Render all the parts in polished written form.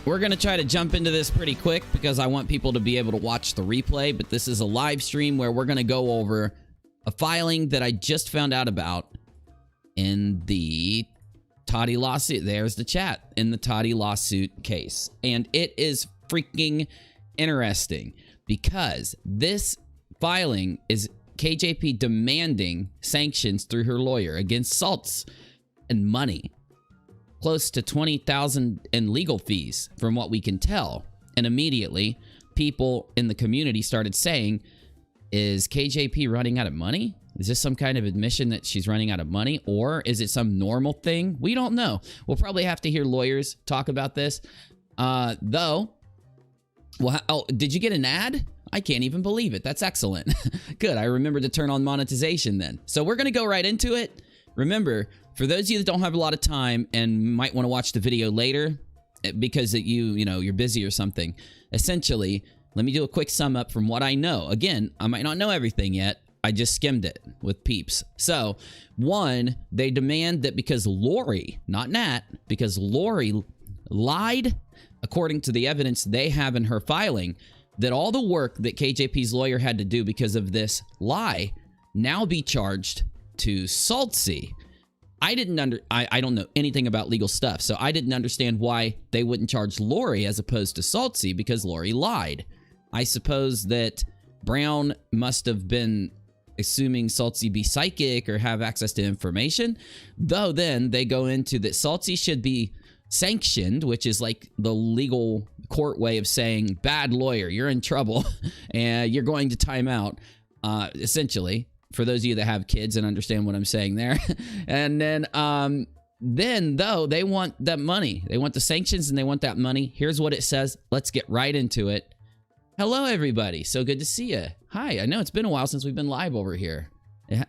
We're going to try to jump into this pretty quick because I want people to be able to watch the replay, but this is a live stream where we're going to go over a filing that I just found out about in the Tati lawsuit. There's the chat in the Tati lawsuit case. And it is freaking interesting because this filing is KJP demanding sanctions through her lawyer against Saltz and money. Close to $20,000 in legal fees from what we can tell. And immediately, people in the community started saying, is KJP running out of money? Is this some kind of admission that she's running out of money? Or is it some normal thing? We don't know. We'll probably have to hear lawyers talk about this. Though, well, oh, did you get an ad? I can't even believe it. That's excellent. Good. I remembered to turn on monetization then. So we're going to go right into it. Remember, for those of you that don't have a lot of time and might want to watch the video later because you're busy or something, essentially, let me do a quick sum up from what I know. Again, I might not know everything yet. I just skimmed it with peeps. So, one, they demand that because Lori, not Nat, because Lori lied, according to the evidence they have in her filing, that all the work that KJP's lawyer had to do because of this lie now be charged to Saltz. I don't know anything about legal stuff, so I didn't understand why they wouldn't charge Lori as opposed to Saltz because Lori lied. I suppose that Brown must have been assuming Saltz be psychic or have access to information, though then they go into that Saltz should be sanctioned, which is like the legal court way of saying, bad lawyer, you're in trouble, and you're going to time out, essentially. For those of you that have kids and understand what I'm saying there. And then though, they want that money. They want the sanctions and they want that money. Here's what it says. Let's get right into it. Hello, everybody. So good to see you. Hi. I know it's been a while since we've been live over here.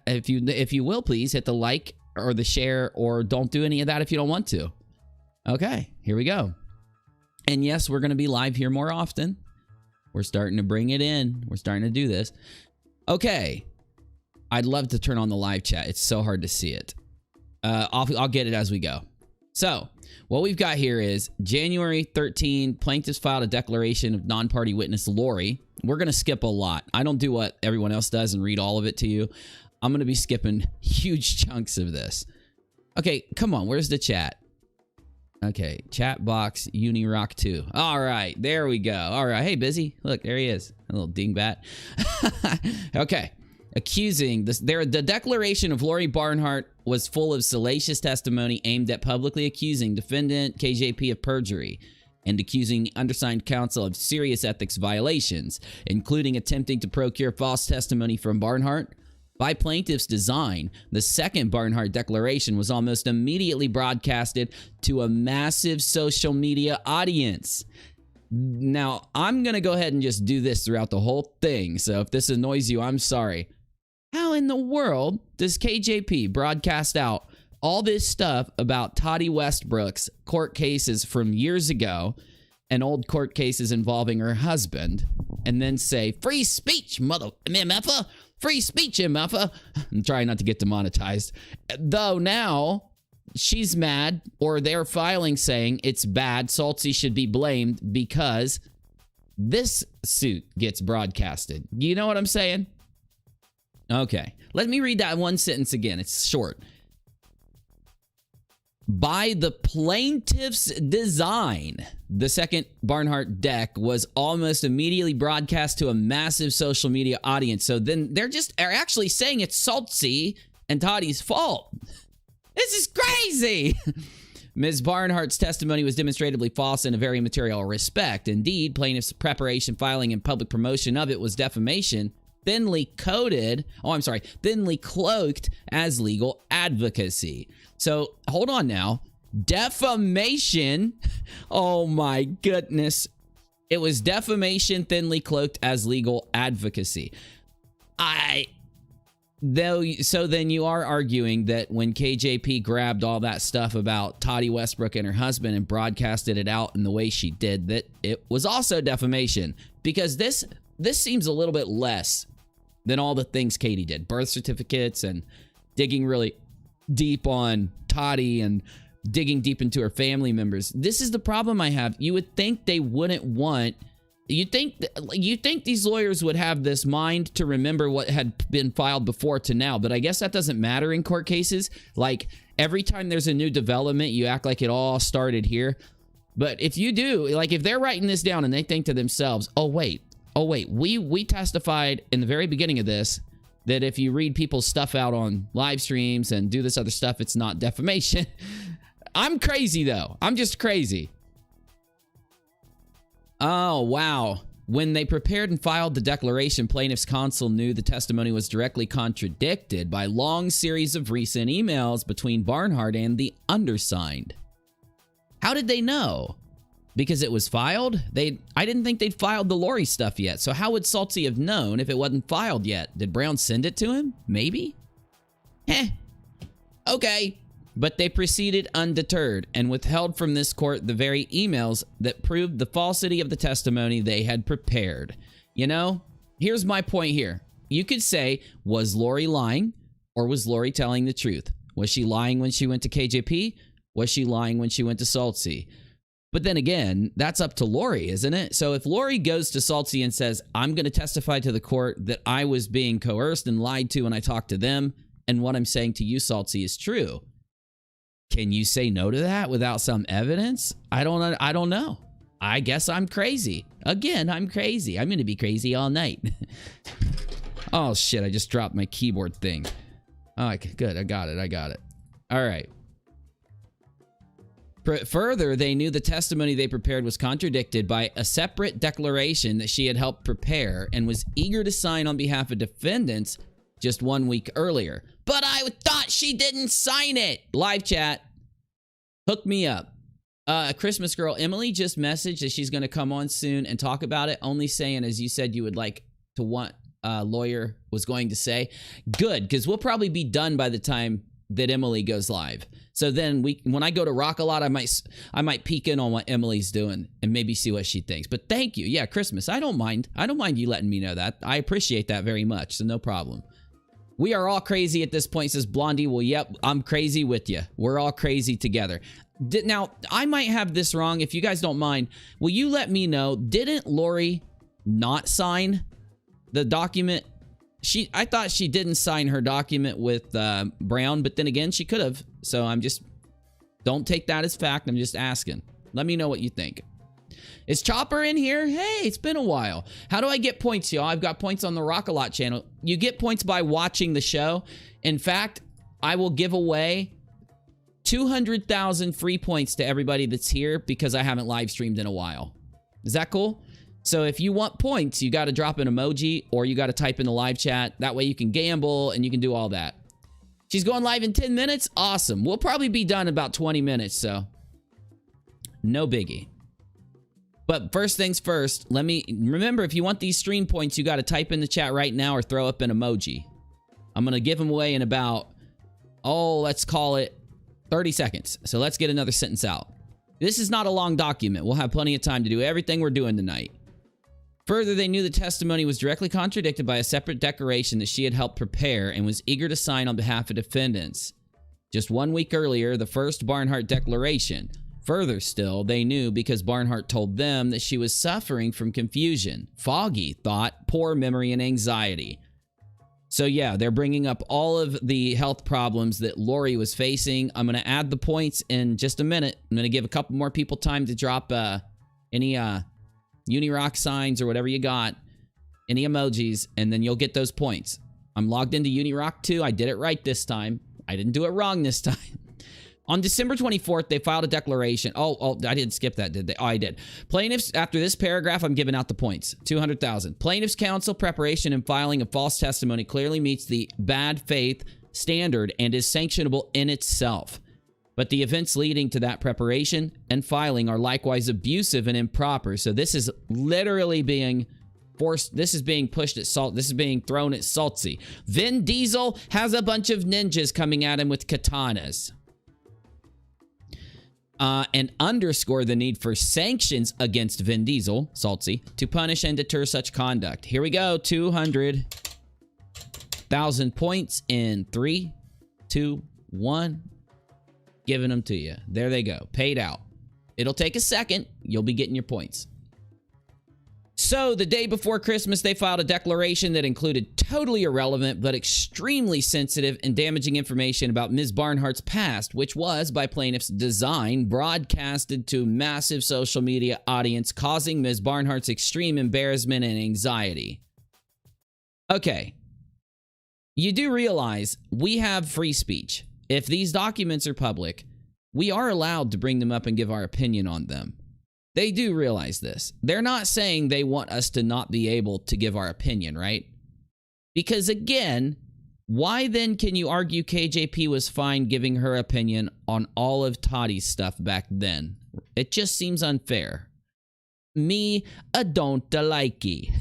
If you will, please hit the like or the share, or don't do any of that if you don't want to. Okay, here we go. And yes, we're going to be live here more often. We're starting to bring it in. We're starting to do this. Okay. I'd love to turn on the live chat. It's so hard to see it. I'll get it as we go. So, what we've got here is January 13, plaintiffs filed a declaration of non-party witness Lori. We're going to skip a lot. I don't do what everyone else does and read all of it to you. I'm going to be skipping huge chunks of this. Okay, come on. Where's the chat? Okay, chat box, UNIRock 2. All right, there we go. All right, hey, Busy. Look, there he is. A little dingbat. Okay. Accusing the declaration of Lori Barnhart was full of salacious testimony aimed at publicly accusing defendant KJP of perjury and accusing undersigned counsel of serious ethics violations, including attempting to procure false testimony from Barnhart. By plaintiff's design, the second Barnhart declaration was almost immediately broadcasted to a massive social media audience. Now, I'm going to go ahead and just do this throughout the whole thing, so if this annoys you, I'm sorry. How in the world does KJP broadcast out all this stuff about Tati Westbrook's court cases from years ago and old court cases involving her husband, and then say, free speech, mother MFA, free speech, MFA? I'm trying not to get demonetized. Though now she's mad, or they're filing saying it's bad, Saltz should be blamed because this suit gets broadcasted. You know what I'm saying? Okay, let me read that one sentence again. It's short. By the plaintiff's design, the second Barnhart deck was almost immediately broadcast to a massive social media audience. So then they're actually saying it's Saltz and Tati's fault. This is crazy. Ms. Barnhart's testimony was demonstrably false in a very material respect. Indeed, plaintiff's preparation, filing, and public promotion of it was defamation, thinly cloaked as legal advocacy. So, hold on now. Defamation. Oh my goodness. It was defamation thinly cloaked as legal advocacy. So then you are arguing that when KJP grabbed all that stuff about Tati Westbrook and her husband and broadcasted it out in the way she did, that it was also defamation. Because this seems a little bit less than all the things Katie did. Birth certificates and digging really deep on Tati and digging deep into her family members. This is the problem I have. You would think they wouldn't want... You think these lawyers would have this mind to remember what had been filed before to now, but I guess that doesn't matter in court cases. Like, every time there's a new development, you act like it all started here. But if you do, like, if they're writing this down and they think to themselves, oh wait, we testified in the very beginning of this that if you read people's stuff out on live streams and do this other stuff, it's not defamation. I'm crazy, though. I'm just crazy. Oh, wow. When they prepared and filed the declaration, plaintiff's counsel knew the testimony was directly contradicted by a long series of recent emails between Barnhart and the undersigned. How did they know? Because it was filed? I didn't think they'd filed the Lori stuff yet, so how would Saltz have known if it wasn't filed yet? Did Brown send it to him? Maybe? Okay. But they proceeded undeterred and withheld from this court the very emails that proved the falsity of the testimony they had prepared. You know, here's my point here. You could say, was Lori lying or was Lori telling the truth? Was she lying when she went to KJP? Was she lying when she went to Saltz? But then again, that's up to Lori, isn't it? So if Lori goes to Saltz and says, I'm going to testify to the court that I was being coerced and lied to when I talked to them, and what I'm saying to you, Saltz, is true. Can you say no to that without some evidence? I don't know. I guess I'm crazy. Again, I'm crazy. I'm going to be crazy all night. Oh, shit. I just dropped my keyboard thing. Oh, good. I got it. All right. Further, they knew the testimony they prepared was contradicted by a separate declaration that she had helped prepare and was eager to sign on behalf of defendants just 1 week earlier. But I thought she didn't sign it. Live chat. Hook me up. Christmas girl Emily just messaged that she's going to come on soon and talk about it, only saying, as you said, you would like to want a lawyer was going to say. Good, because we'll probably be done by the time that Emily goes live. So then when I go to Rock a lot, I might peek in on what Emily's doing and maybe see what she thinks. But thank you. Yeah, Christmas. I don't mind you letting me know that. I appreciate that very much. So no problem. We are all crazy at this point, says Blondie. Well, yep, I'm crazy with you. We're all crazy together. Now, I might have this wrong. If you guys don't mind, will you let me know, didn't Lori not sign the document? I thought she didn't sign her document with Brown, but then again, she could have. So don't take that as fact. I'm just asking. Let me know what you think. Is Chopper in here? Hey, it's been a while. How do I get points, y'all? I've got points on the Rock-A-Lot channel. You get points by watching the show. In fact, I will give away 200,000 free points to everybody that's here because I haven't live streamed in a while. Is that cool? So if you want points, you got to drop an emoji or you got to type in the live chat. That way you can gamble and you can do all that. She's going live in 10 minutes? Awesome. We'll probably be done in about 20 minutes, so no biggie. But first things first, remember, if you want these stream points, you got to type in the chat right now or throw up an emoji. I'm going to give them away in about, let's call it 30 seconds. So let's get another sentence out. This is not a long document. We'll have plenty of time to do everything we're doing tonight. Further, they knew the testimony was directly contradicted by a separate declaration that she had helped prepare and was eager to sign on behalf of defendants. Just 1 week earlier, the first Barnhart declaration. Further still, they knew because Barnhart told them that she was suffering from confusion, foggy thought, poor memory, and anxiety. So yeah, they're bringing up all of the health problems that Lori was facing. I'm going to add the points in just a minute. I'm going to give a couple more people time to drop any UNIRock signs or whatever you got, any emojis, and then you'll get those points. I'm logged into UNIRock too. I did it right this time. I didn't do it wrong this time. On December 24th, they filed a declaration. I didn't skip that, did they? Oh, I did. Plaintiffs, after this paragraph, I'm giving out the points. 200,000. Plaintiffs' counsel preparation and filing of false testimony clearly meets the bad faith standard and is sanctionable in itself. But the events leading to that preparation and filing are likewise abusive and improper. So this is literally being forced. This is being pushed at Saltz. This is being thrown at Saltz. Vin Diesel has a bunch of ninjas coming at him with katanas. And underscore the need for sanctions against Vin Diesel, Saltz, to punish and deter such conduct. Here we go. 200,000 points in 3, 2, 1. Giving them to you. There they go. Paid out. It'll take a second. You'll be getting your points. So the day before Christmas, they filed a declaration that included totally irrelevant but extremely sensitive and damaging information about Ms. Barnhart's past, which was, by plaintiff's design, broadcasted to a massive social media audience, causing Ms. Barnhart's extreme embarrassment and anxiety. Okay. You do realize we have free speech. If these documents are public, we are allowed to bring them up and give our opinion on them. They do realize this. They're not saying they want us to not be able to give our opinion, right? Because again, why then can you argue KJP was fine giving her opinion on all of Tati's stuff back then? It just seems unfair. Me, I don't likey.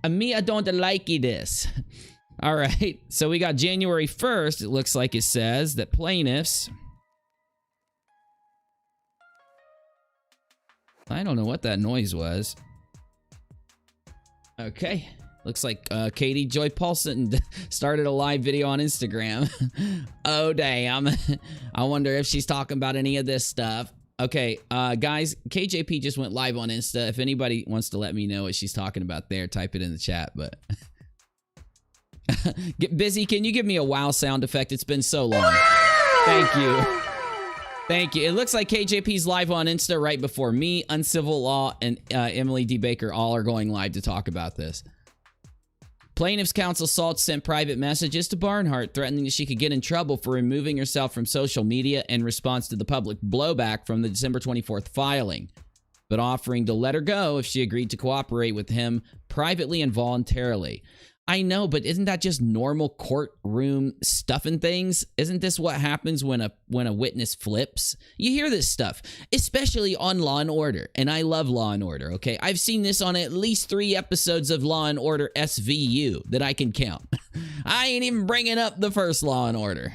Me, I don't likey this. All right, so we got January 1st. It looks like it says that plaintiffs... I don't know what that noise was. Okay. Looks like Katie Joy Paulson started a live video on Instagram. Oh, damn. I wonder if she's talking about any of this stuff. Okay, guys, KJP just went live on Insta. If anybody wants to let me know what she's talking about there, type it in the chat. But get busy. Can you give me a wow sound effect? It's been so long. Thank you. Thank you. It looks like KJP's live on Insta right before me, Uncivil Law, and Emily D. Baker all are going live to talk about this. Plaintiffs' counsel Saltz sent private messages to Barnhart threatening that she could get in trouble for removing herself from social media in response to the public blowback from the December 24th filing, but offering to let her go if she agreed to cooperate with him privately and voluntarily. I know, but isn't that just normal courtroom stuff and things? Isn't this what happens when a witness flips? You hear this stuff, especially on Law and Order, and I love Law and Order, okay? I've seen this on at least 3 episodes of Law and Order SVU that I can count. I ain't even bringing up the first Law and Order.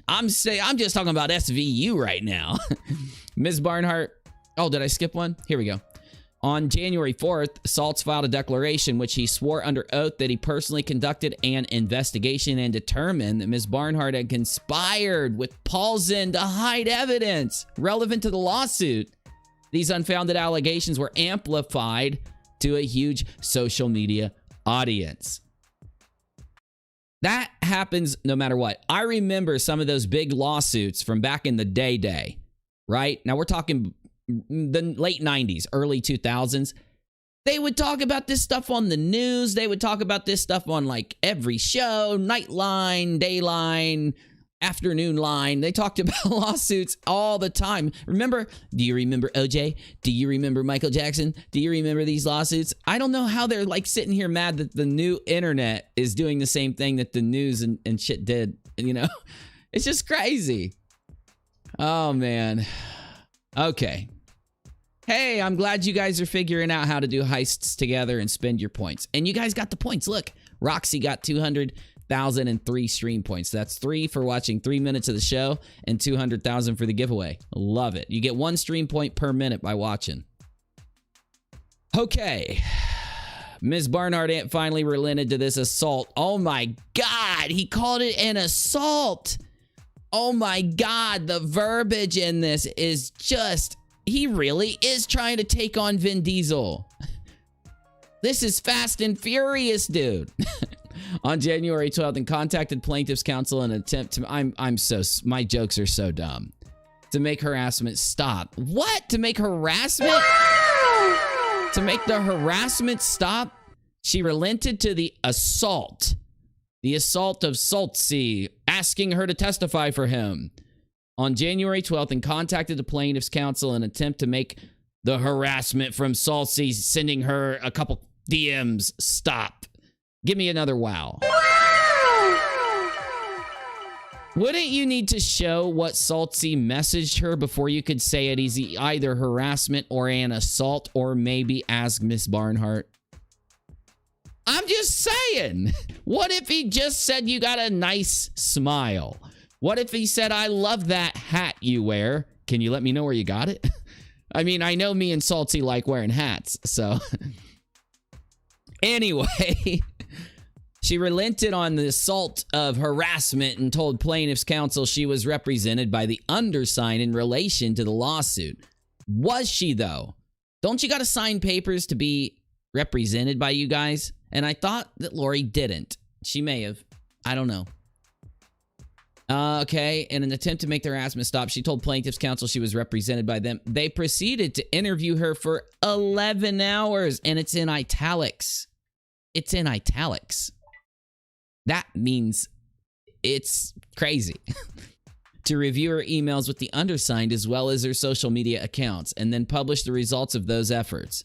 I'm just talking about SVU right now. Ms. Barnhart, oh, did I skip one? Here we go. On January 4th, Saltz filed a declaration which he swore under oath that he personally conducted an investigation and determined that Ms. Barnhart had conspired with Paulson to hide evidence relevant to the lawsuit. These unfounded allegations were amplified to a huge social media audience. That happens no matter what. I remember some of those big lawsuits from back in the day, right? Now we're talking the late 90s, early 2000s. They would talk about this stuff on the news. They would talk about this stuff on like every show, Nightline, Dayline, Afternoon Line. They talked about lawsuits all the time. Remember? Do you remember OJ? Do you remember Michael Jackson? Do you remember these lawsuits? I don't know how they're like sitting here mad that the new internet is doing the same thing that the news and shit did. You know, it's just crazy. Oh, man. Okay. Hey, I'm glad you guys are figuring out how to do heists together and spend your points. And you guys got the points. Look, Roxy got 200,003 stream points. That's 3 for watching 3 minutes of the show and 200,000 for the giveaway. Love it. You get 1 stream point per minute by watching. Okay. Ms. Barnhart finally relented to this assault. Oh my God, he called it an assault. Oh my God, the verbiage in this is just... He really is trying to take on Vin Diesel. This is Fast and Furious, dude. On January 12th, and contacted plaintiff's counsel in an attempt to... my jokes are so dumb. To make harassment stop. What? To make harassment? To make the harassment stop? She relented to the assault. The assault of Saltz, asking her to testify for him. On January 12th, and contacted the plaintiff's counsel in an attempt to make the harassment from Saltz sending her a couple DMs stop. Give me another wow. Wouldn't you need to show what Saltz messaged her before you could say it is either harassment or an assault, or maybe ask Miss Barnhart? I'm just saying. What if he just said you got a nice smile? What if he said, I love that hat you wear? Can you let me know where you got it? I mean, I know me and Saltz like wearing hats, so. Anyway, She relented on the assault of harassment and told plaintiff's counsel she was represented by the undersigned in relation to the lawsuit. Was she, though? Don't you got to sign papers to be represented by you guys? And I thought that Lori didn't. She may have. I don't know. Okay, in an attempt to make the harassment stop, she told plaintiff's counsel she was represented by them. They proceeded to interview her for 11 hours, and it's in italics. It's in italics. That means it's crazy. To review her emails with the undersigned as well as her social media accounts, and then publish the results of those efforts.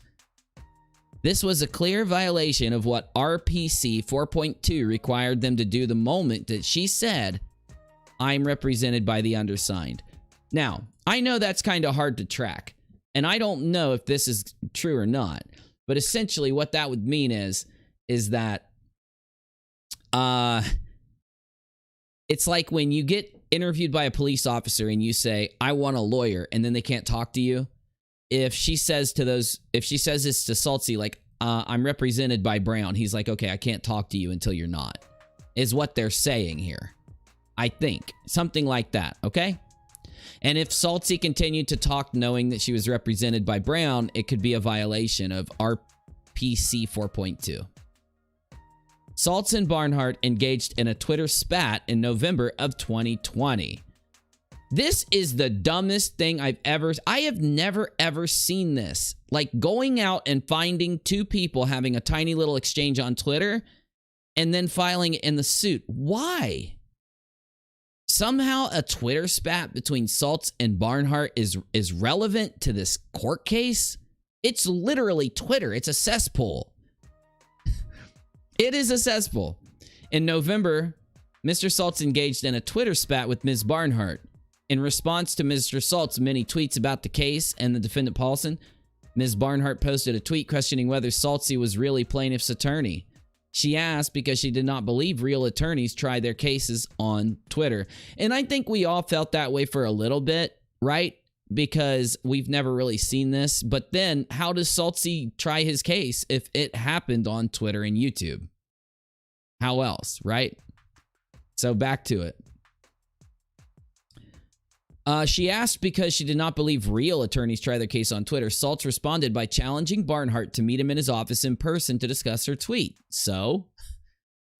This was a clear violation of what RPC 4.2 required them to do the moment that she said, I'm represented by the undersigned. Now, I know that's kind of hard to track, and I don't know if this is true or not, but essentially what that would mean is that it's like when you get interviewed by a police officer and you say, I want a lawyer, and then they can't talk to you. If she says this to Saltzy, like, I'm represented by Brown, he's like, okay, I can't talk to you until you're not, is what they're saying here. I think. Something like that, okay? And if Saltzy continued to talk knowing that she was represented by Brown, it could be a violation of RPC 4.2. Saltz and Barnhart engaged in a Twitter spat in November of 2020. This is the dumbest thing I have never ever seen this. Like going out and finding two people having a tiny little exchange on Twitter and then filing it in the suit. Why? Somehow a Twitter spat between Saltz and Barnhart is relevant to this court case? It's literally Twitter. It's a cesspool. It is a cesspool. In November, Mr. Saltz engaged in a Twitter spat with Ms. Barnhart. In response to Mr. Saltz's many tweets about the case and the defendant Paulson, Ms. Barnhart posted a tweet questioning whether Saltzy was really plaintiff's attorney. She asked because she did not believe real attorneys try their cases on Twitter. And I think we all felt that way for a little bit, right? Because we've never really seen this. But then how does Saltzy try his case if it happened on Twitter and YouTube? How else, right? So back to it. She asked because she did not believe real attorneys try their case on Twitter. Saltz responded by challenging Barnhart to meet him in his office in person to discuss her tweet. So,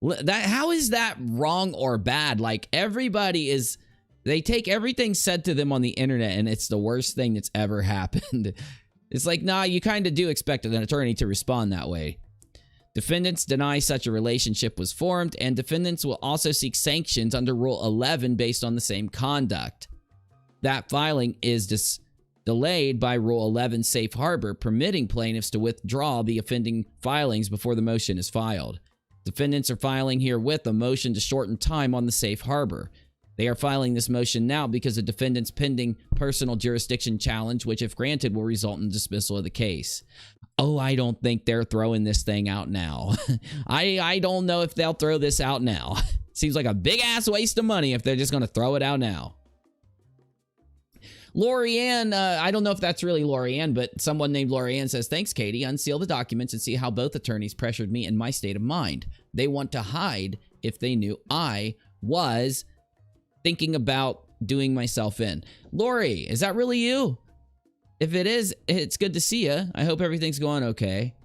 how is that wrong or bad? Like, they take everything said to them on the internet and it's the worst thing that's ever happened. It's like, nah, you kind of do expect an attorney to respond that way. Defendants deny such a relationship was formed, and defendants will also seek sanctions under Rule 11 based on the same conduct. That filing is delayed by Rule 11 Safe Harbor, permitting plaintiffs to withdraw the offending filings before the motion is filed. Defendants are filing herewith a motion to shorten time on the Safe Harbor. They are filing this motion now because the defendant's pending personal jurisdiction challenge, which if granted will result in dismissal of the case. Oh, I don't think they're throwing this thing out now. I don't know if they'll throw this out now. Seems like a big-ass waste of money if they're just going to throw it out now. Lorianne, I don't know if that's really Lorianne, but someone named Lorianne says, thanks, Katie. Unseal the documents and see how both attorneys pressured me in my state of mind. They want to hide if they knew I was thinking about doing myself in. Lori, is that really you? If it is, it's good to see you. I hope everything's going okay.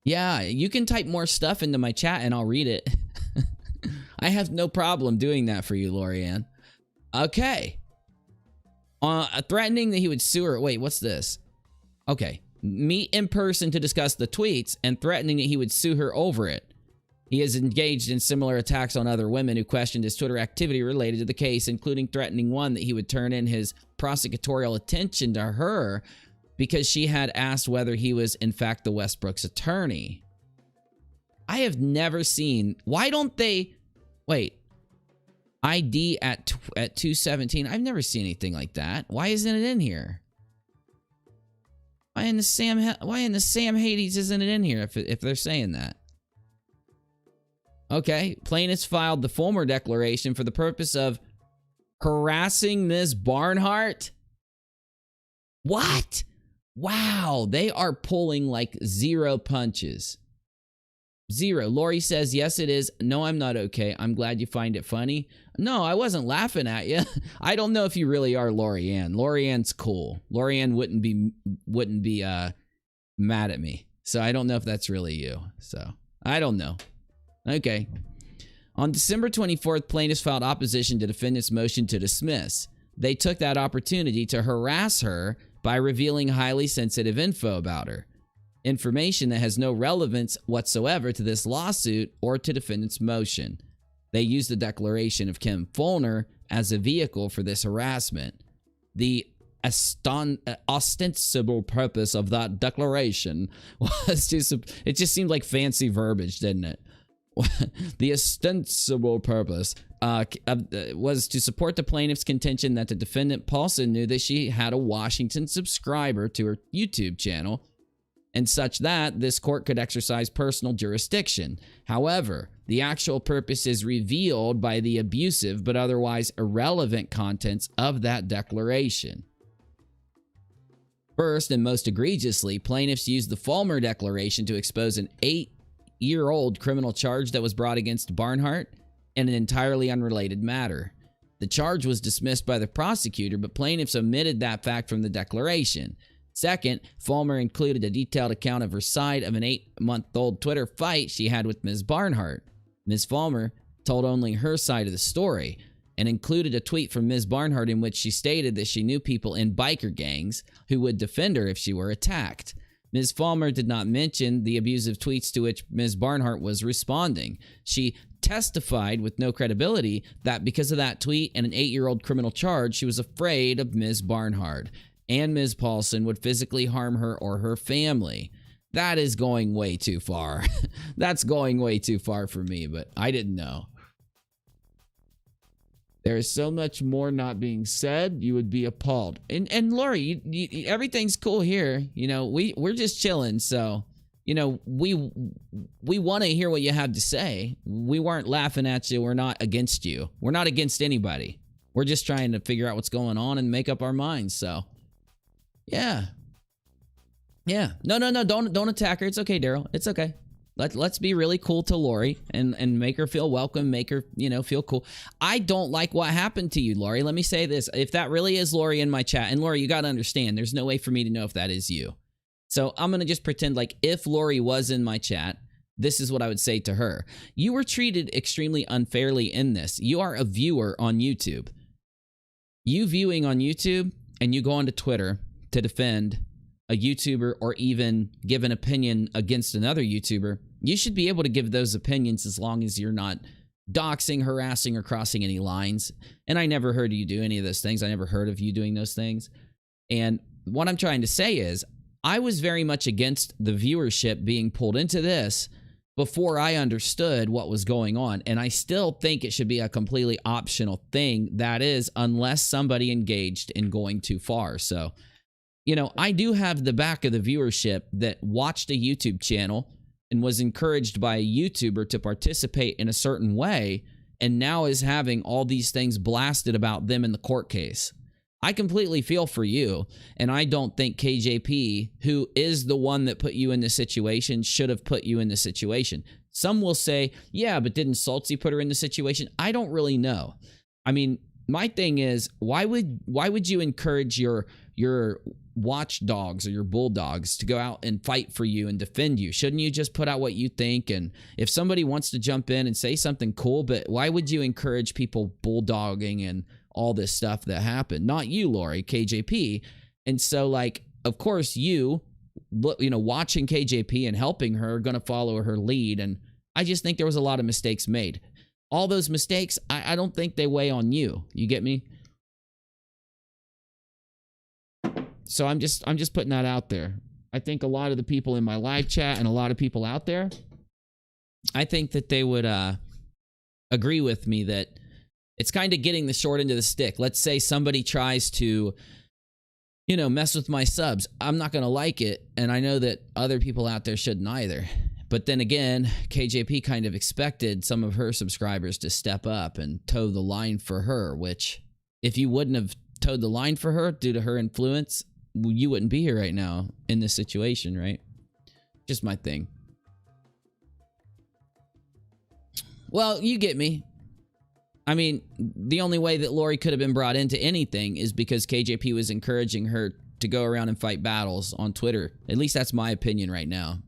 Yeah, you can type more stuff into my chat and I'll read it. I have no problem doing that for you, Lorianne. Okay. Threatening that he would sue her. Wait, what's this? Okay. Meet in person to discuss the tweets and threatening that he would sue her over it. He has engaged in similar attacks on other women who questioned his Twitter activity related to the case, including threatening one that he would turn in his prosecutorial attention to her because she had asked whether he was in fact the Westbrook's attorney. I have never seen... Why don't they... Wait. ID at 217. I've never seen anything like that. Why isn't it in here? Why in the Sam Hades isn't it in here if they're saying that? Okay, plaintiffs filed the former declaration for the purpose of harassing Ms. Barnhart. What? Wow, they are pulling like zero punches. 0. Lori says, yes, it is. No, I'm not okay. I'm glad you find it funny. No, I wasn't laughing at you. I don't know if you really are Lori-Ann. Lori-Ann's cool. Lori-Ann wouldn't be mad at me. So I don't know if that's really you. So I don't know. Okay. On December 24th, plaintiffs filed opposition to defendant's motion to dismiss. They took that opportunity to harass her by revealing highly sensitive info about her. Information that has no relevance whatsoever to this lawsuit or to defendant's motion. They used the declaration of Kim Fulner as a vehicle for this harassment. The ostensible purpose of that declaration was to... It just seemed like fancy verbiage, didn't it? The ostensible purpose was to support the plaintiff's contention that the defendant Paulson knew that she had a Washington subscriber to her YouTube channel, and such that this court could exercise personal jurisdiction. However, the actual purpose is revealed by the abusive but otherwise irrelevant contents of that declaration. First, and most egregiously, plaintiffs used the Fulmer Declaration to expose an 8-year-old criminal charge that was brought against Barnhart in an entirely unrelated matter. The charge was dismissed by the prosecutor, but plaintiffs omitted that fact from the declaration. Second, Fulmer included a detailed account of her side of an 8-month-old Twitter fight she had with Ms. Barnhart. Ms. Fulmer told only her side of the story and included a tweet from Ms. Barnhart in which she stated that she knew people in biker gangs who would defend her if she were attacked. Ms. Fulmer did not mention the abusive tweets to which Ms. Barnhart was responding. She testified with no credibility that because of that tweet and an 8-year-old criminal charge, she was afraid of Ms. Barnhart and Ms. Paulson would physically harm her or her family. That is going way too far. That's going way too far for me, but I didn't know. There is so much more not being said, you would be appalled. And Lori, everything's cool here. You know, we're just chilling, so, you know, we want to hear what you have to say. We weren't laughing at you. We're not against you. We're not against anybody. We're just trying to figure out what's going on and make up our minds, so... Yeah. No, don't attack her. It's okay, Daryl. It's okay. Let's be really cool to Lori and make her feel welcome, make her, you know, feel cool. I don't like what happened to you, Lori. Let me say this. If that really is Lori in my chat, and Lori, you got to understand, there's no way for me to know if that is you. So I'm going to just pretend like if Lori was in my chat, this is what I would say to her. You were treated extremely unfairly in this. You are a viewer on YouTube. You viewing on YouTube and you go onto Twitter to defend a YouTuber or even give an opinion against another YouTuber, you should be able to give those opinions as long as you're not doxing, harassing, or crossing any lines. And I never heard you do any of those things. I never heard of you doing those things. And what I'm trying to say is I was very much against the viewership being pulled into this before I understood what was going on. And I still think it should be a completely optional thing. That is, unless somebody engaged in going too far. So, you know, I do have the back of the viewership that watched a YouTube channel and was encouraged by a YouTuber to participate in a certain way and now is having all these things blasted about them in the court case. I completely feel for you, and I don't think KJP, who is the one that put you in this situation, should have put you in this situation. Some will say, yeah, but didn't Saltzy put her in the situation? I don't really know. I mean, my thing is, why would you encourage your watchdogs or your bulldogs to go out and fight for you and defend you? Shouldn't you just put out what you think? And if somebody wants to jump in and say something cool, but why would you encourage people bulldogging and all this stuff that happened? Not you, Lori, KJP. And so, like, of course, you know, watching KJP and helping her are going to follow her lead. And I just think there was a lot of mistakes made. All those mistakes, I don't think they weigh on you. You get me? So I'm just putting that out there. I think a lot of the people in my live chat and a lot of people out there, I think that they would agree with me that it's kind of getting the short end of the stick. Let's say somebody tries to, you know, mess with my subs. I'm not going to like it, and I know that other people out there shouldn't either. But then again, KJP kind of expected some of her subscribers to step up and toe the line for her, which if you wouldn't have towed the line for her due to her influence, you wouldn't be here right now in this situation, right? Just my thing. Well, you get me. I mean, the only way that Lori could have been brought into anything is because KJP was encouraging her to go around and fight battles on Twitter. At least that's my opinion right now.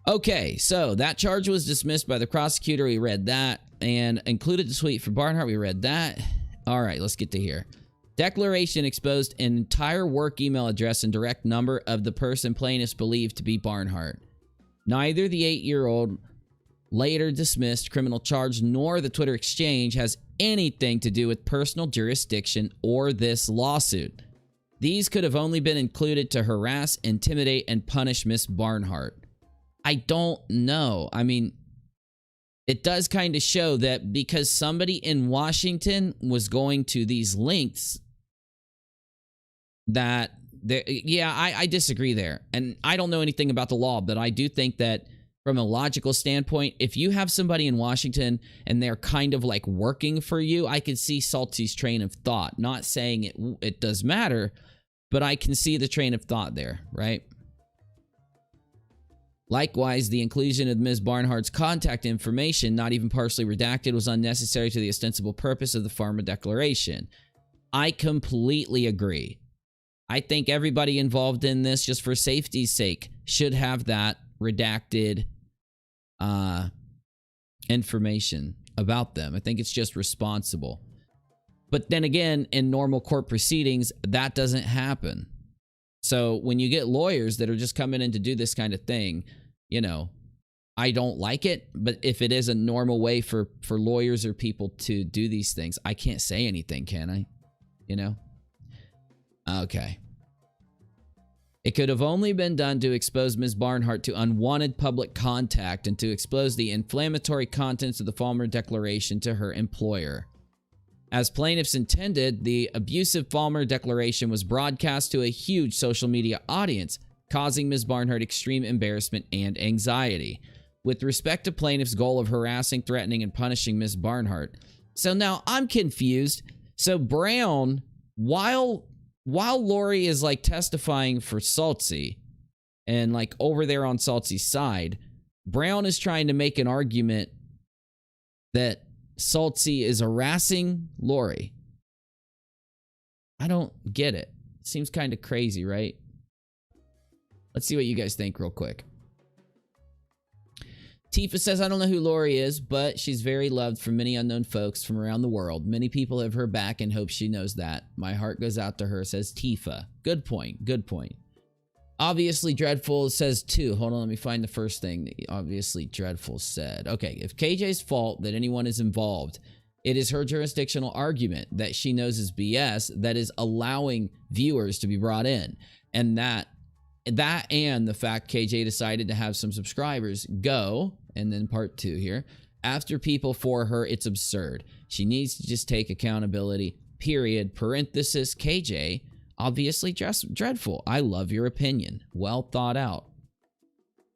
Okay, so that charge was dismissed by the prosecutor. We read that and included the tweet for Barnhart. We read that. All right, let's get to here. Declaration exposed an entire work email address and direct number of the person plaintiffs believed to be Barnhart. Neither the 8-year-old later dismissed criminal charge nor the Twitter exchange has anything to do with personal jurisdiction or this lawsuit. These could have only been included to harass, intimidate, and punish Miss Barnhart. I don't know. I mean, it does kind of show that because somebody in Washington was going to these links that, I disagree there. And I don't know anything about the law, but I do think that from a logical standpoint, if you have somebody in Washington and they're kind of like working for you, I can see Saltzy's train of thought. Not saying it does matter, but I can see the train of thought there, right? Likewise, the inclusion of Ms. Barnhart's contact information, not even partially redacted, was unnecessary to the ostensible purpose of the pharma declaration. I completely agree. I think everybody involved in this, just for safety's sake, should have that redacted information about them. I think it's just responsible. But then again, in normal court proceedings, that doesn't happen. So when you get lawyers that are just coming in to do this kind of thing, you know, I don't like it. But if it is a normal way for lawyers or people to do these things, I can't say anything, can I? You know? Okay. It could have only been done to expose Ms. Barnhart to unwanted public contact and to expose the inflammatory contents of the Falmer Declaration to her employer. As plaintiffs intended, the abusive Falmer Declaration was broadcast to a huge social media audience, causing Ms. Barnhart extreme embarrassment and anxiety. With respect to plaintiffs' goal of harassing, threatening, and punishing Ms. Barnhart. So now I'm confused. So Brown, while Lori is like testifying for Saltzy and like over there on Saltzy's side, Brown is trying to make an argument that Saltzy is harassing Lori. I don't get it. It seems kind of crazy, right? Let's see what you guys think real quick. Tifa says, I don't know who Lori is, but she's very loved from many unknown folks from around the world. Many people have her back and hope she knows that. My heart goes out to her, says Tifa. Good point. Good point. Obviously Dreadful says too. Hold on, let me find the first thing that Obviously Dreadful said. Okay, if KJ's fault that anyone is involved, it is her jurisdictional argument that she knows is BS that is allowing viewers to be brought in. And that and the fact KJ decided to have some subscribers go, and then part 2 here, after people for her, it's absurd. She needs to just take accountability, period. Parenthesis, KJ, obviously dreadful. I love your opinion. Well thought out.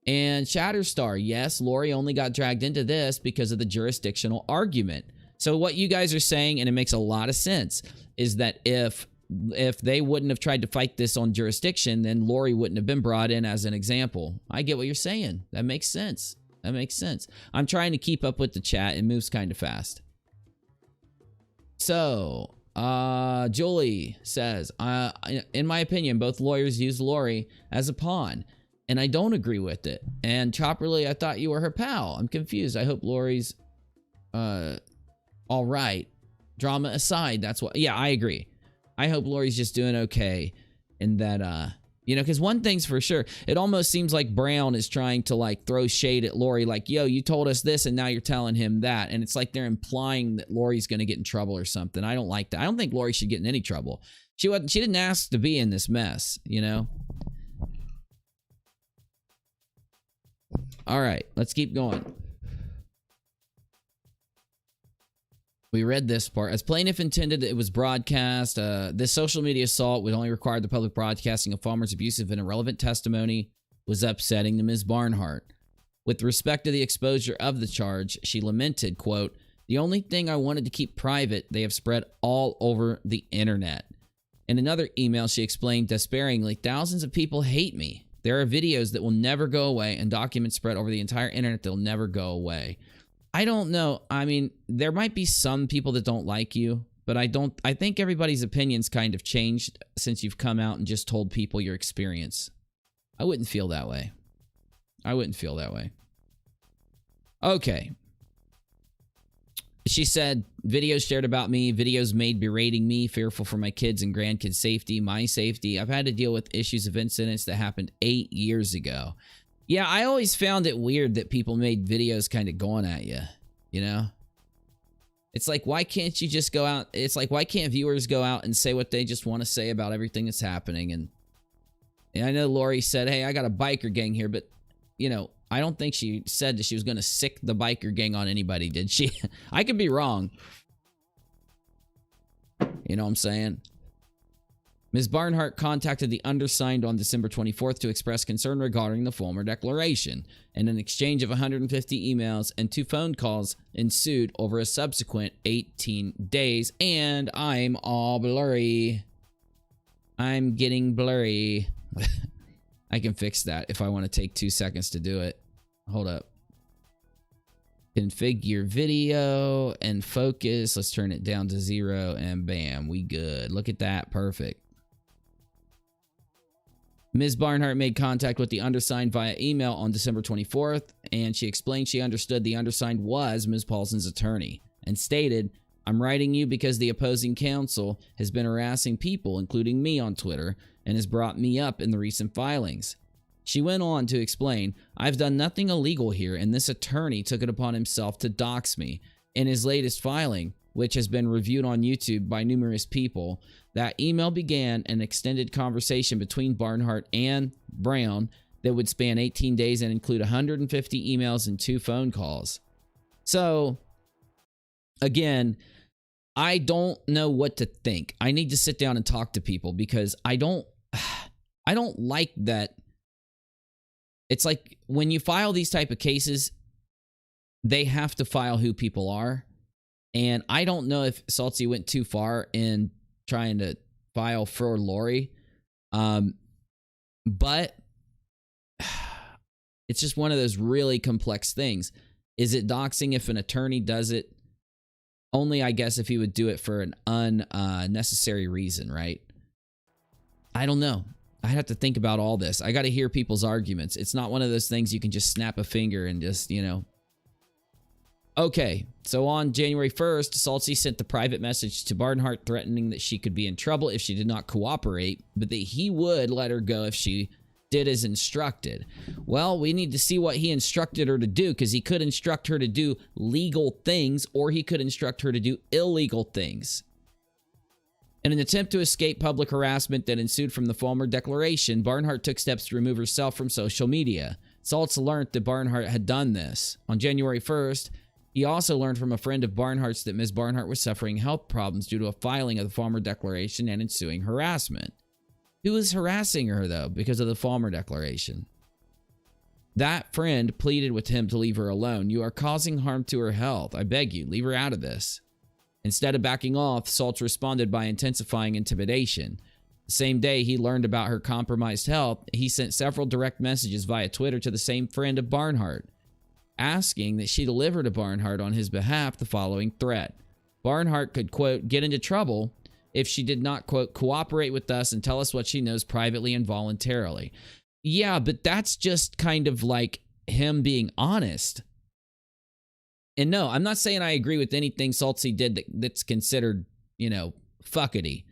And Shatterstar, yes, Lori only got dragged into this because of the jurisdictional argument. So what you guys are saying, and it makes a lot of sense, is that if they wouldn't have tried to fight this on jurisdiction, then Lori wouldn't have been brought in as an example. I get what you're saying. That makes sense. That makes sense. I'm trying to keep up with the chat. It moves kind of fast. So, Julie says, in my opinion, both lawyers use Lori as a pawn, and I don't agree with it. And Chopperly, I thought you were her pal. I'm confused. I hope Lori's all right. Drama aside, that's what. Yeah, I agree. I hope Lori's just doing okay, and that, you know, because one thing's for sure, it almost seems like Brown is trying to like throw shade at Lori, like, yo, you told us this and now you're telling him that. And it's like they're implying that Lori's going to get in trouble or something. I don't like that. I don't think Lori should get in any trouble. She didn't ask to be in this mess, you know? All right, let's keep going. We read this part. As plaintiff intended, it was broadcast. This social media assault would only require the public broadcasting of Falmer's abusive and irrelevant testimony was upsetting to Ms. Barnhart. With respect to the exposure of the charge, she lamented, quote, the only thing I wanted to keep private, they have spread all over the internet. In another email, she explained despairingly, thousands of people hate me. There are videos that will never go away and documents spread over the entire internet that will never go away. I don't know. I mean, there might be some people that don't like you, but I think everybody's opinions kind of changed since you've come out and just told people your experience. I wouldn't feel that way. I wouldn't feel that way. Okay. She said, videos shared about me, videos made berating me, fearful for my kids' and grandkids' safety, my safety. I've had to deal with issues of incidents that happened 8 years ago. Yeah, I always found it weird that people made videos kind of going at you, you know? It's like, why can't you just go out? It's like, why can't viewers go out and say what they just want to say about everything that's happening? And I know Lori said, hey, I got a biker gang here, but, you know, I don't think she said that she was going to sick the biker gang on anybody, did she? I could be wrong. You know what I'm saying? Ms. Barnhart contacted the undersigned on December 24th to express concern regarding the former declaration, and an exchange of 150 emails and 2 phone calls ensued over a subsequent 18 days, and I'm all blurry. I'm getting blurry. I can fix that if I want to take 2 seconds to do it. Hold up. Configure video and focus. Let's turn it down to 0 and bam, we good. Look at that. Perfect. Ms. Barnhart made contact with the undersigned via email on December 24th, and she explained she understood the undersigned was Ms. Paulson's attorney and stated, I'm writing you because the opposing counsel has been harassing people, including me, on Twitter, and has brought me up in the recent filings. She went on to explain, I've done nothing illegal here, and this attorney took it upon himself to dox me. In his latest filing, which has been reviewed on YouTube by numerous people, that email began an extended conversation between Barnhart and Brown that would span 18 days and include 150 emails and 2 phone calls. So, again, I don't know what to think. I need to sit down and talk to people because I don't like that. It's like when you file these type of cases, they have to file who people are. And I don't know if Saltzy went too far in trying to file for Lori. But it's just one of those really complex things. Is it doxing if an attorney does it? Only, I guess, if he would do it for an unnecessary reason, right? I don't know. I have to think about all this. I got to hear people's arguments. It's not one of those things you can just snap a finger and just, you know. Okay, so on January 1st, Saltzy sent the private message to Barnhart threatening that she could be in trouble if she did not cooperate, but that he would let her go if she did as instructed. Well, we need to see what he instructed her to do, because he could instruct her to do legal things, or he could instruct her to do illegal things. In an attempt to escape public harassment that ensued from the former declaration, Barnhart took steps to remove herself from social media. Saltz learned that Barnhart had done this. On January 1st, he also learned from a friend of Barnhart's that Ms. Barnhart was suffering health problems due to a filing of the former declaration and ensuing harassment. Who was harassing her, though, because of the former declaration? That friend pleaded with him to leave her alone. You are causing harm to her health. I beg you, leave her out of this. Instead of backing off, Saltz responded by intensifying intimidation. The same day he learned about her compromised health, he sent several direct messages via Twitter to the same friend of Barnhart, asking that she deliver to Barnhart on his behalf the following threat. Barnhart could, quote, get into trouble if she did not, quote, cooperate with us and tell us what she knows privately and voluntarily. Yeah, but that's just kind of like him being honest. And no, I'm not saying I agree with anything Saltzy did that's considered, you know, fuckity.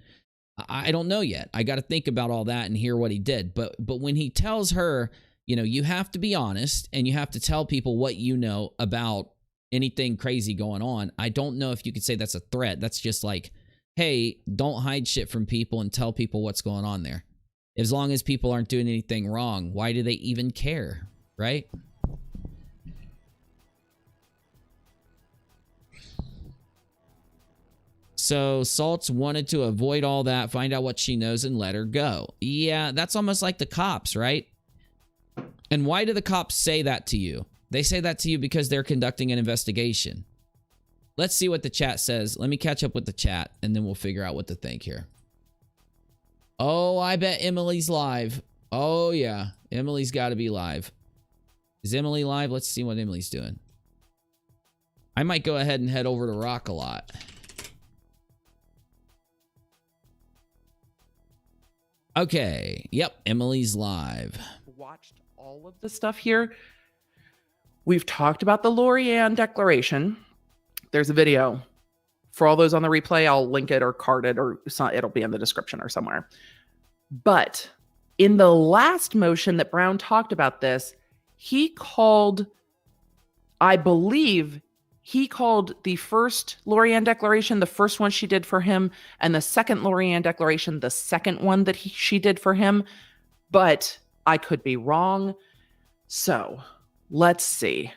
I don't know yet. I got to think about all that and hear what he did. But when he tells her, you know, you have to be honest and you have to tell people what you know about anything crazy going on, I don't know if you could say that's a threat. That's just like, hey, don't hide shit from people and tell people what's going on there. As long as people aren't doing anything wrong, why do they even care, right? So Saltz wanted to avoid all that, find out what she knows, and let her go. Yeah, that's almost like the cops, right? And why do the cops say that to you? They say that to you because they're conducting an investigation. Let's see what the chat says. Let me catch up with the chat, and then we'll figure out what to think here. Oh, I bet Emily's live. Oh, yeah. Emily's got to be live. Is Emily live? Let's see what Emily's doing. I might go ahead and head over to Rock a Lot. Okay. Yep. Emily's live. Watched all of the stuff here. We've talked about the Lorianne declaration. There's a video. For all those on the replay, I'll link it or card it, or it'll be in the description or somewhere. But in the last motion that Brown talked about this, he called, I believe, he called the first Lorianne declaration the first one she did for him, and the second Lorianne declaration the second one that she did for him. But I could be wrong. So let's see.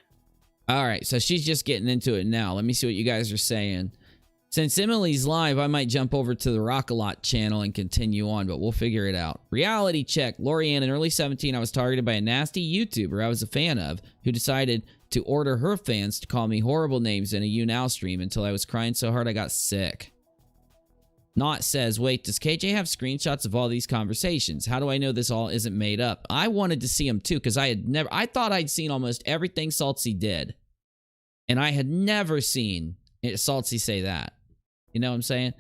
All right, so she's just getting into it now. Let me see what you guys are saying. Since Emily's live, I might jump over to the Rock a Lot channel and continue on, but we'll figure it out. Reality check. Lorianne, in early 17, I was targeted by a nasty YouTuber I was a fan of who decided to order her fans to call me horrible names in a YouNow stream until I was crying so hard I got sick. Not says, wait, does KJ have screenshots of all these conversations? How do I know this all isn't made up? I wanted to see them too, because I thought I'd seen almost everything Saltzy did. And I had never seen Saltzy say that. You know what I'm saying?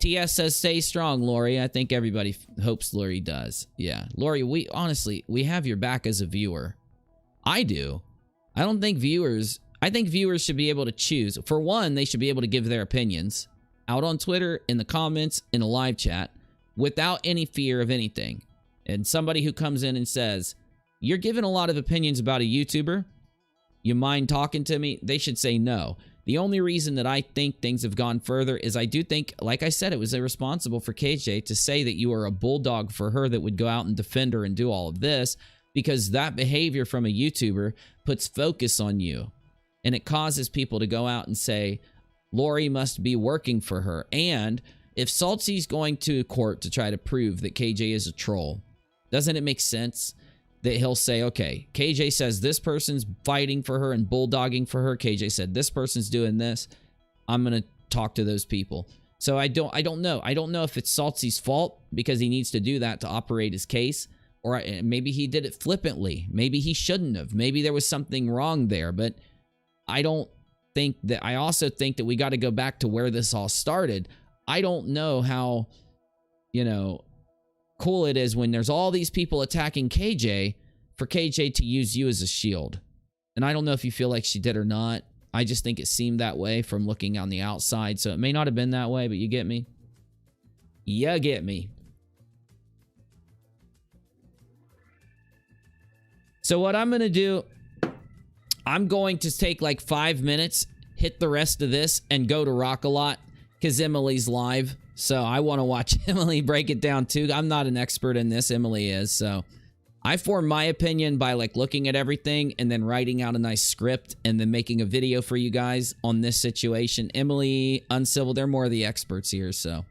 TS says, stay strong, Lori. I think everybody hopes Lori does. Yeah. Lori, we have your back as a viewer. I do. I think viewers should be able to choose. For one, they should be able to give their opinions out on Twitter, in the comments, in a live chat, without any fear of anything. And somebody who comes in and says, you're giving a lot of opinions about a YouTuber, you mind talking to me? They should say no. The only reason that I think things have gone further is I do think, like I said, it was irresponsible for KJ to say that you are a bulldog for her that would go out and defend her and do all of this, because that behavior from a YouTuber puts focus on you. And it causes people to go out and say, Lori must be working for her. And if Saltzy's going to court to try to prove that KJ is a troll, doesn't it make sense that he'll say, okay, KJ says this person's fighting for her and bulldogging for her. KJ said this person's doing this. I'm going to talk to those people. So I don't know. I don't know if it's Saltzy's fault because he needs to do that to operate his case, or maybe he did it flippantly. Maybe he shouldn't have. Maybe there was something wrong there, but I don't think that. I also think that we got to go back to where this all started. I don't know how, cool it is when there's all these people attacking KJ for KJ to use you as a shield. And I don't know if you feel like she did or not. I just think it seemed that way from looking on the outside. So it may not have been that way, but you get me? You get me. So what I'm going to do, I'm going to take like 5 minutes, hit the rest of this, and go to Rock a Lot because Emily's live. So I want to watch Emily break it down too. I'm not an expert in this. Emily is. So I form my opinion by like looking at everything and then writing out a nice script and then making a video for you guys on this situation. Emily, Uncivil, they're more of the experts here. So.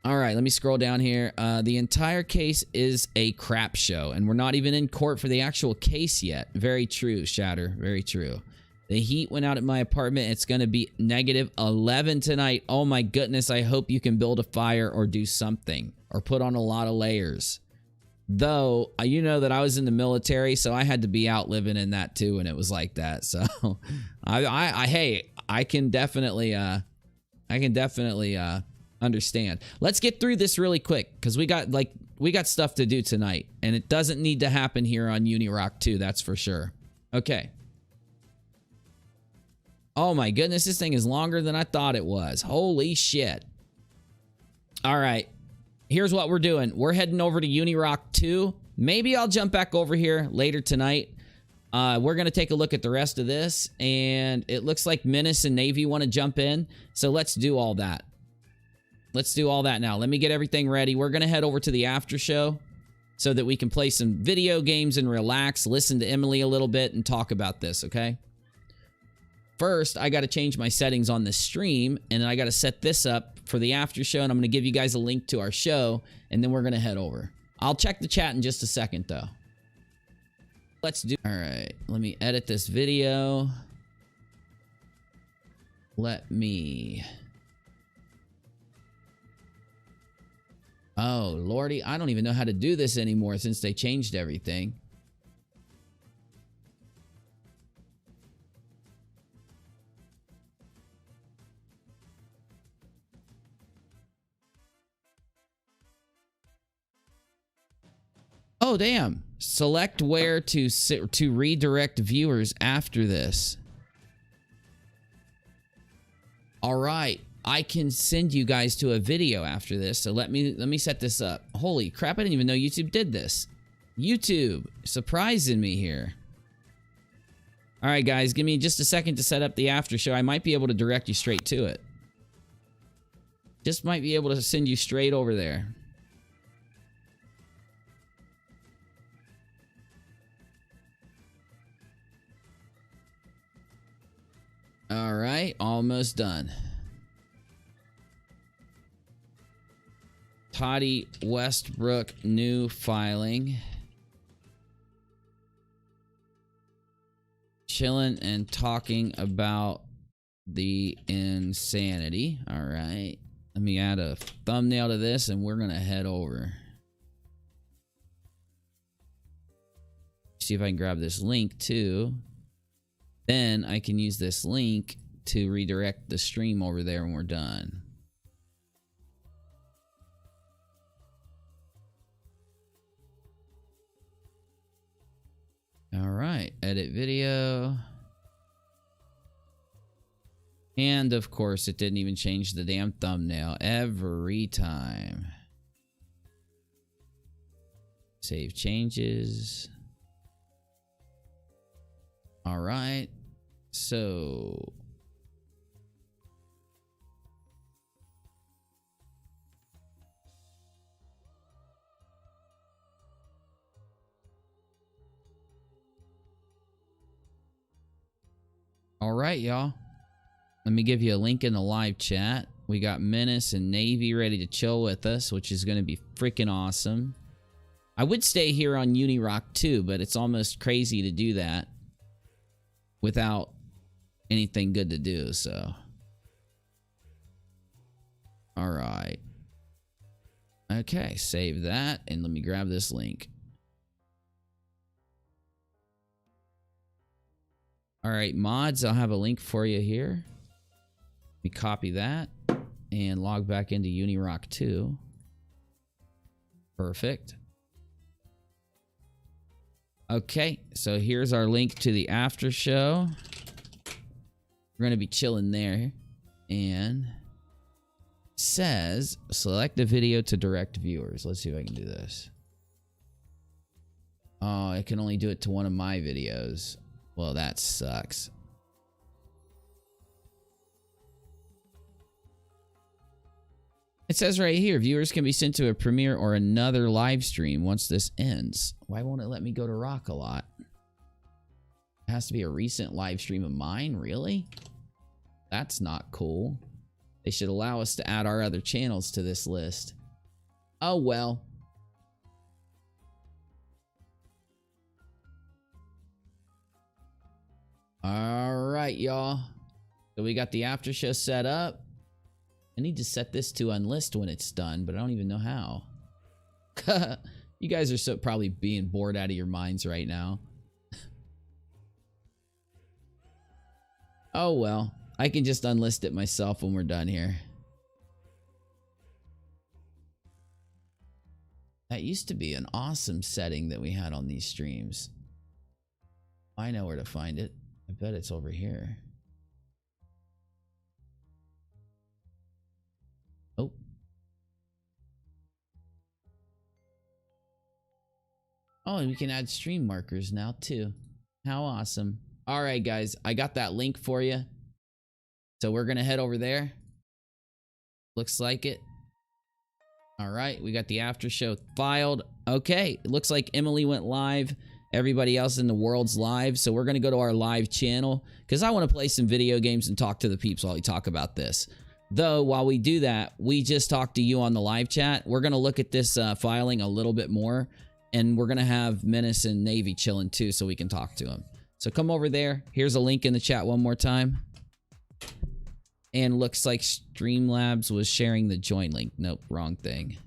All right, let me scroll down here. The entire case is a crap show, and we're not even in court for the actual case yet. Very true, Shatter. Very true. The heat went out at my apartment. It's going to be -11 tonight. Oh my goodness, I hope you can build a fire or do something or put on a lot of layers. Though, you know that I was in the military, so I had to be out living in that too, and it was like that. So, hey, I can definitely understand. Let's get through this really quick because we got stuff to do tonight, and it doesn't need to happen here on UNIRock 2, that's for sure. Okay. Oh my goodness, this thing is longer than I thought it was. Holy shit. All right. Here's what we're doing. We're heading over to UNIRock 2. Maybe I'll jump back over here later tonight. We're going to take a look at the rest of this, and it looks like Menace and Navy want to jump in, so let's do all that. Let's do all that now. Let me get everything ready. We're going to head over to the after show so that we can play some video games and relax, listen to Emily a little bit, and talk about this, okay? First, I got to change my settings on the stream, and then I got to set this up for the after show, and I'm going to give you guys a link to our show, and then we're going to head over. I'll check the chat in just a second, though. Let's do... All right, let me edit this video. Let me... Oh, Lordy, I don't even know how to do this anymore since they changed everything. Oh, damn. Select where to redirect viewers after this. All right. I can send you guys to a video after this. So let me set this up. Holy crap, I didn't even know YouTube did this. YouTube, surprising me here. All right, guys, give me just a second to set up the after show. I might be able to direct you straight to it. Just might be able to send you straight over there. All right, almost done. Tati Westbrook, new filing. Chilling and talking about the insanity. All right. Let me add a thumbnail to this and we're going to head over. See if I can grab this link too. Then I can use this link to redirect the stream over there when we're done. All right, edit video. And of course, it didn't even change the damn thumbnail every time. Save changes. All right, so all right, y'all. Let me give you a link in the live chat. We got Menace and Navy ready to chill with us, which is going to be freaking awesome. I would stay here on UNIRock too, but it's almost crazy to do that without anything good to do, so. All right. Okay, save that, and let me grab this link. All right, mods, I'll have a link for you here. Let me copy that and log back into UNIRock 2. Perfect. Okay, so here's our link to the after show. We're going to be chilling there. And says, select a video to direct viewers. Let's see if I can do this. Oh, I can only do it to one of my videos. Well, that sucks. It says right here, viewers can be sent to a premiere or another live stream once this ends. Why won't it let me go to Rock a Lot? It has to be a recent live stream of mine, really? That's not cool. They should allow us to add our other channels to this list. Oh, well. All right, y'all. So we got the after show set up. I need to set this to unlist when it's done, but I don't even know how. You guys are so probably being bored out of your minds right now. Oh, well. I can just unlist it myself when we're done here. That used to be an awesome setting that we had on these streams. I know where to find it. I bet it's over here. Oh. Oh, and we can add stream markers now too. How awesome. All right, guys. I got that link for you. So we're going to head over there. Looks like it. All right. We got the after show filed. Okay. It looks like Emily went live. Everybody else in the world's live. So we're going to go to our live channel because I want to play some video games and talk to the peeps while we talk about this. Though, while we do that, we just talked to you on the live chat. We're going to look at this filing a little bit more. And we're going to have Menace and Navy chilling too so we can talk to them. So come over there. Here's a link in the chat one more time. And looks like Streamlabs was sharing the join link. Nope, wrong thing.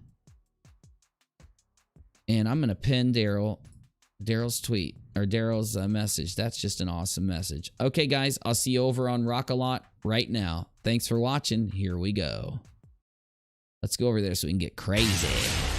And I'm going to pin Daryl's tweet or Daryl's message. That's just an awesome message. Okay, guys, I'll see you over on Rock a Lot right now. Thanks for watching. Here we go. Let's go over there so we can get crazy.